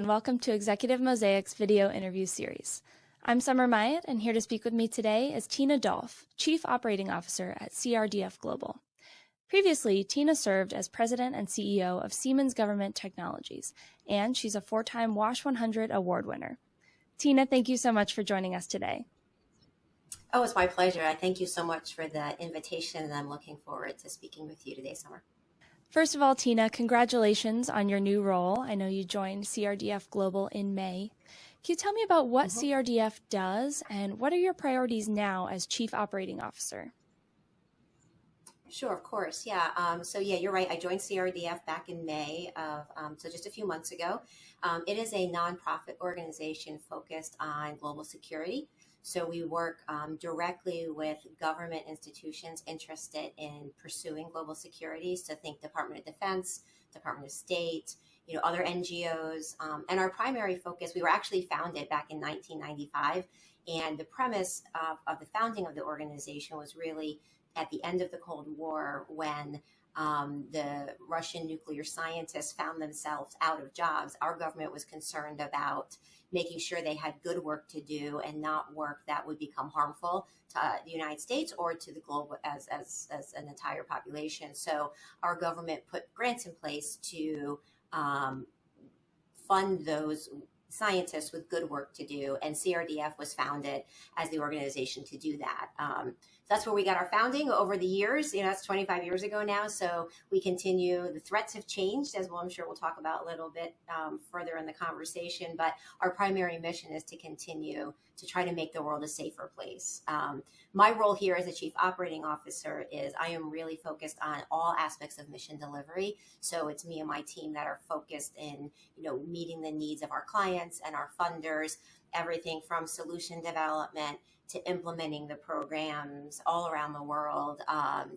and welcome to Executive Mosaic's video interview series. I'm Summer Myatt, and here to speak with me today is Tina Dolph, Chief Operating Officer at CRDF Global. Previously, Tina served as President and CEO of Siemens Government Technologies, and she's a four-time Wash100 Award winner. Tina, thank you so much for joining us today. Oh, it's my pleasure. I thank you so much for the invitation, and I'm looking forward to speaking with you today, Summer. First of all, Tina, congratulations on your new role. I know you joined CRDF Global in May. Can you tell me about what CRDF does and what are your priorities now as Chief Operating Officer? Sure, of course. You're right. I joined CRDF back in May of, so just a few months ago. It is a nonprofit organization focused on global security. So we work directly with government institutions interested in pursuing global security. So think Department of Defense, Department of State, other NGOs. And our primary focus, we were actually founded back in 1995. And the premise of the founding of the organization was really at the end of the Cold War when the Russian nuclear scientists found themselves out of jobs. Our government was concerned about making sure they had good work to do and not work that would become harmful to the United States or to the globe as an entire population. So our government put grants in place to fund those scientists with good work to do, and CRDF was founded as the organization to do that. That's where we got our founding over the years. That's 25 years ago now. So we continue. The threats have changed, as well. I'm sure we'll talk about a little bit further in the conversation. But our primary mission is to continue to try to make the world a safer place. My role here as a Chief Operating Officer is I am really focused on all aspects of mission delivery. So it's me and my team that are focused in, meeting the needs of our clients and our funders, everything from solution development to implementing the programs all around the world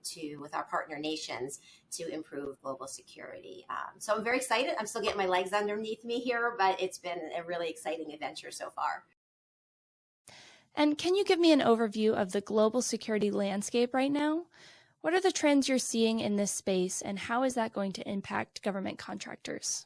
to with our partner nations to improve global security. So I'm very excited. I'm still getting my legs underneath me here, but it's been a really exciting adventure so far. And can you give me an overview of the global security landscape right now? What are the trends you're seeing in this space, and how is that going to impact government contractors?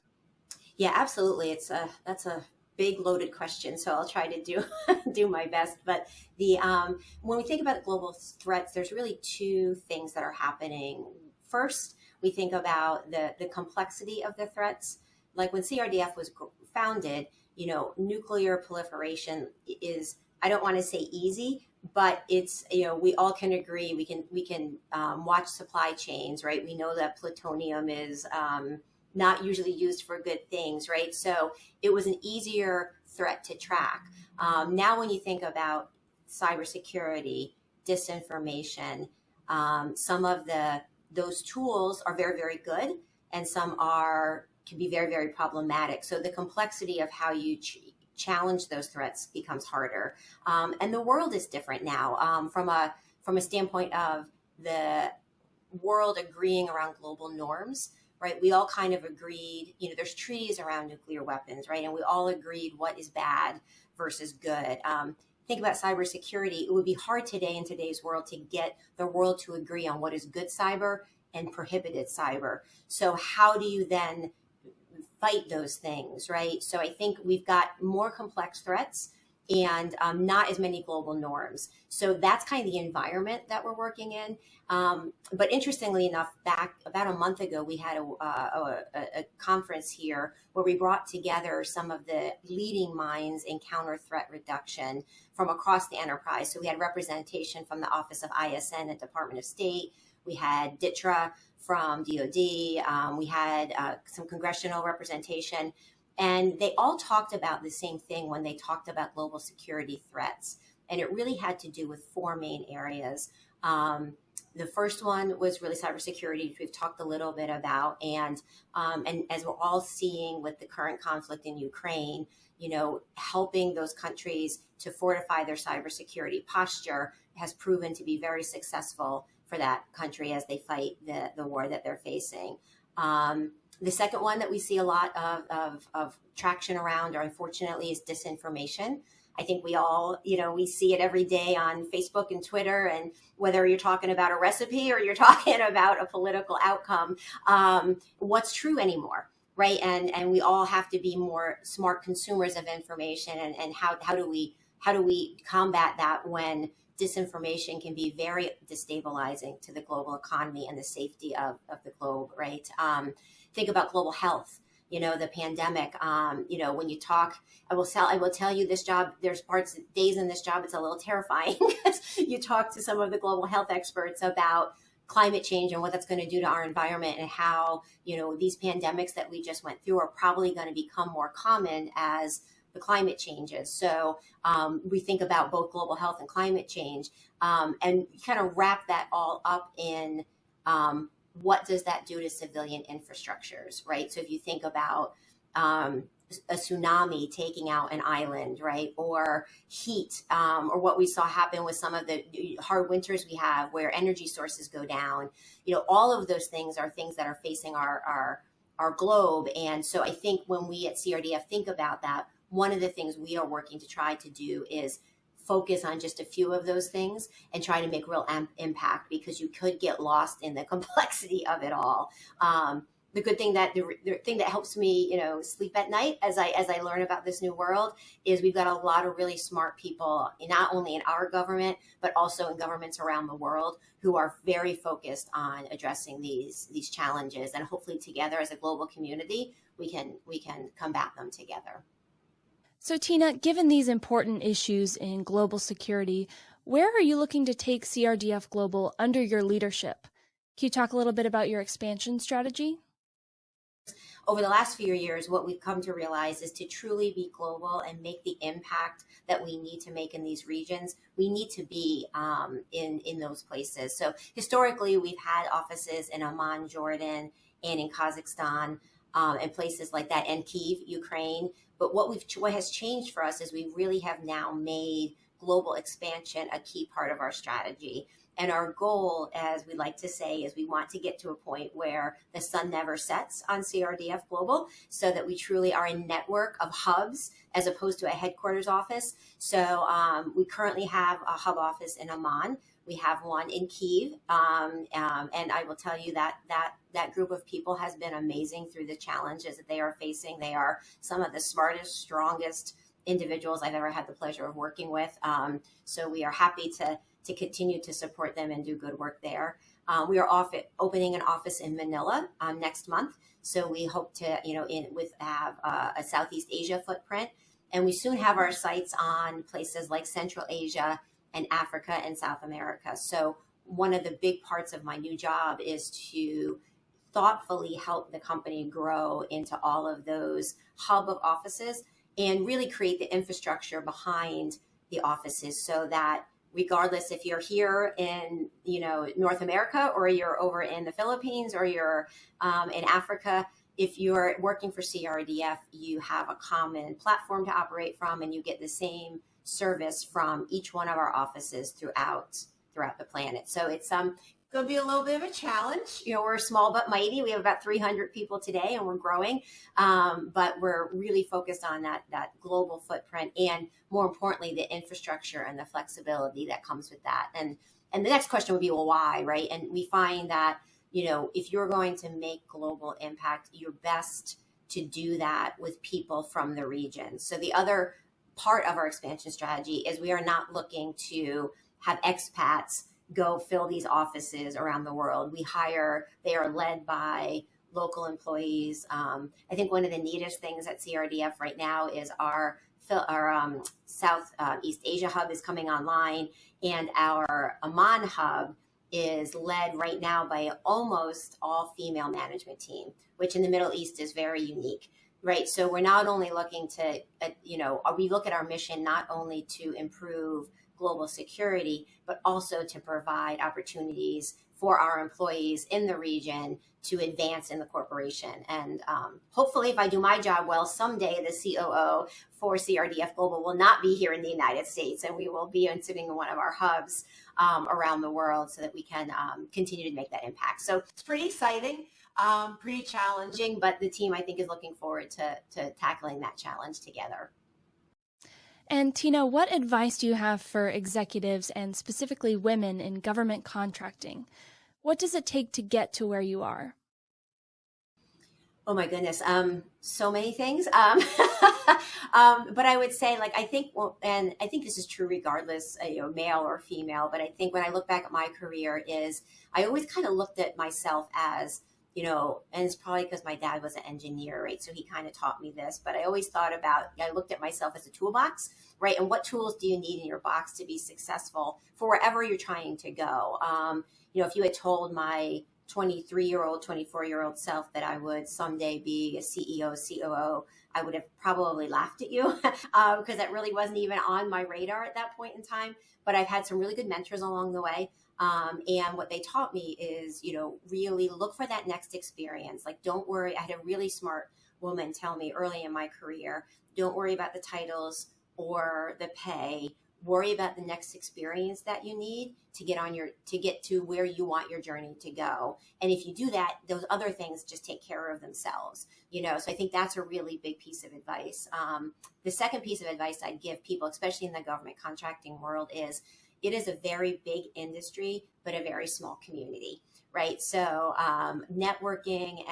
Yeah, absolutely. That's a big loaded question, so I'll try to do my best. But when we think about global threats, there's really two things that are happening. First, we think about the complexity of the threats. Like when CRDF was founded, nuclear proliferation is, I don't want to say easy, but it's, we all can agree, we can watch supply chains, right? We know that plutonium is not usually used for good things, right? So it was an easier threat to track. Now, when you think about cybersecurity, disinformation, some of those tools are very, very good, and some can be very, very problematic. So the complexity of how you challenge those threats becomes harder. And the world is different now from a standpoint of the world agreeing around global norms. Right, we all kind of agreed, there's treaties around nuclear weapons, right? And we all agreed what is bad versus good. Think about cybersecurity. It would be hard today in today's world to get the world to agree on what is good cyber and prohibited cyber. So how do you then fight those things, right? So I think we've got more complex threats and not as many global norms. So that's kind of the environment that we're working in. But interestingly enough, back about a month ago, we had a conference here where we brought together some of the leading minds in counter threat reduction from across the enterprise. So we had representation from the Office of ISN at Department of State. We had DITRA from DOD. We had some congressional representation. And they all talked about the same thing when they talked about global security threats. And it really had to do with four main areas. The first one was really cybersecurity, which we've talked a little bit about. And as we're all seeing with the current conflict in Ukraine, helping those countries to fortify their cybersecurity posture has proven to be very successful for that country as they fight the war that they're facing. The second one that we see a lot of traction around, or unfortunately, is disinformation. I think we all, we see it every day on Facebook and Twitter, and whether you're talking about a recipe or you're talking about a political outcome, what's true anymore, right? And we all have to be more smart consumers of information. And how do we combat that when disinformation can be very destabilizing to the global economy and the safety of the globe, right? Think about global health. The pandemic. When you talk, I will tell you, this job, there's days in this job, it's a little terrifying because you talk to some of the global health experts about climate change and what that's going to do to our environment, and how, these pandemics that we just went through are probably going to become more common as the climate changes. So we think about both global health and climate change, and kind of wrap that all up in what does that do to civilian infrastructures, right? So if you think about a tsunami taking out an island, right? Or heat, or what we saw happen with some of the hard winters we have where energy sources go down, all of those things are things that are facing our globe. And so I think when we at CRDF think about that, one of the things we are working to try to do is focus on just a few of those things and try to make real impact, because you could get lost in the complexity of it all. The good thing the thing that helps me, sleep at night as I learn about this new world is we've got a lot of really smart people, not only in our government, but also in governments around the world, who are very focused on addressing these challenges. And hopefully together as a global community, we can combat them together. So Tina, given these important issues in global security, where are you looking to take CRDF Global under your leadership? Can you talk a little bit about your expansion strategy? Over the last few years, what we've come to realize is to truly be global and make the impact that we need to make in these regions, we need to be in those places. So historically, we've had offices in Oman, Jordan, and in Kazakhstan, and places like that, and Kyiv, Ukraine. But what has changed for us is we really have now made global expansion a key part of our strategy. And our goal, as we like to say, is we want to get to a point where the sun never sets on CRDF Global, so that we truly are a network of hubs as opposed to a headquarters office. So we currently have a hub office in Oman. We have one in Kyiv, and I will tell you that group of people has been amazing through the challenges that they are facing. They are some of the smartest, strongest individuals I've ever had the pleasure of working with. So we are happy to continue to support them and do good work there. We are opening an office in Manila next month. So we hope to, have a Southeast Asia footprint, and we soon have our sights on places like Central Asia and Africa and South America. So one of the big parts of my new job is to thoughtfully help the company grow into all of those hub of offices and really create the infrastructure behind the offices, so that regardless if you're here in North America, or you're over in the Philippines, or you're in Africa, if you're working for CRDF, you have a common platform to operate from, and you get the same service from each one of our offices throughout the planet. So it's going to be a little bit of a challenge. We're small but mighty. We have about 300 people today, and we're growing. But we're really focused on that global footprint, and more importantly, the infrastructure and the flexibility that comes with that. And the next question would be, well, why, right? And we find that, if you're going to make global impact, you're best to do that with people from the region. So the other part of our expansion strategy is we are not looking to have expats go fill these offices around the world. They are led by local employees. I think one of the neatest things at CRDF right now is our Southeast Asia hub is coming online, and our Amman hub is led right now by an almost all female management team, which in the Middle East is very unique. Right. So we're not only looking to, we look at our mission not only to improve global security, but also to provide opportunities for our employees in the region to advance in the corporation. And hopefully, if I do my job well, someday the COO for CRDF Global will not be here in the United States, and we will be sitting in one of our hubs around the world, so that we can continue to make that impact. So it's pretty exciting. Pretty challenging, but the team, I think, is looking forward to tackling that challenge together. And Tina, what advice do you have for executives, and specifically women in government contracting? What does it take to get to where you are? Oh my goodness. So many things. But I would say, like, I think, well, and I think this is true regardless, male or female. But I think when I look back at my career, is I always kind of looked at myself as, and it's probably because my dad was an engineer, right? So he kind of taught me this. But I always thought about, I looked at myself as a toolbox, right? And what tools do you need in your box to be successful for wherever you're trying to go? If you had told my 23-year-old, 24-year-old self that I would someday be a CEO, COO, I would have probably laughed at you because that really wasn't even on my radar at that point in time. But I've had some really good mentors along the way. And what they taught me is, really look for that next experience. Like, don't worry. I had a really smart woman tell me early in my career, don't worry about the titles or the pay. Worry about the next experience that you need to get to where you want your journey to go. And if you do that, those other things just take care of themselves, So I think that's a really big piece of advice. The second piece of advice I'd give people, especially in the government contracting world, is it is a very big industry, but a very small community, right? So networking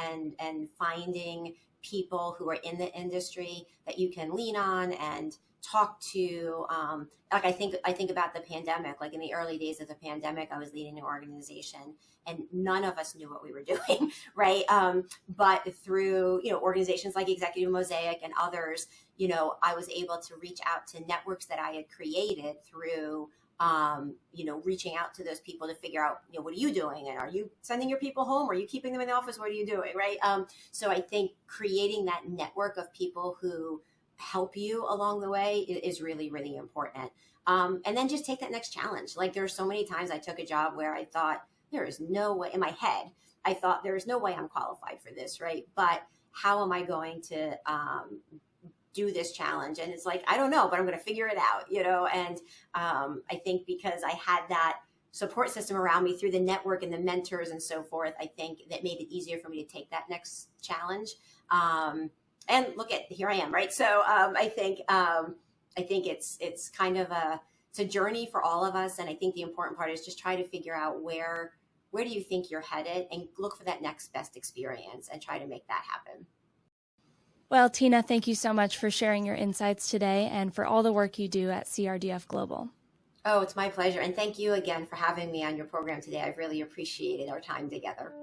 and finding people who are in the industry that you can lean on and talk to, I think about the pandemic. Like in the early days of the pandemic, I was leading an organization and none of us knew what we were doing, right? But through, organizations like Executive Mosaic and others, I was able to reach out to networks that I had created through, reaching out to those people to figure out, what are you doing? And are you sending your people home? Are you keeping them in the office? What are you doing, right? So I think creating that network of people who help you along the way is really, really important. And then just take that next challenge. Like, there are so many times I took a job where I thought there is no way, in my head, I thought there is no way I'm qualified for this, right? But how am I going to do this challenge? And it's like, I don't know, but I'm going to figure it out, And I think because I had that support system around me through the network and the mentors and so forth, I think that made it easier for me to take that next challenge. And look at, here I am, right? So I think it's kind of it's a journey for all of us. And I think the important part is just try to figure out where do you think you're headed and look for that next best experience and try to make that happen. Well, Tina, thank you so much for sharing your insights today and for all the work you do at CRDF Global. Oh, it's my pleasure. And thank you again for having me on your program today. I've really appreciated our time together.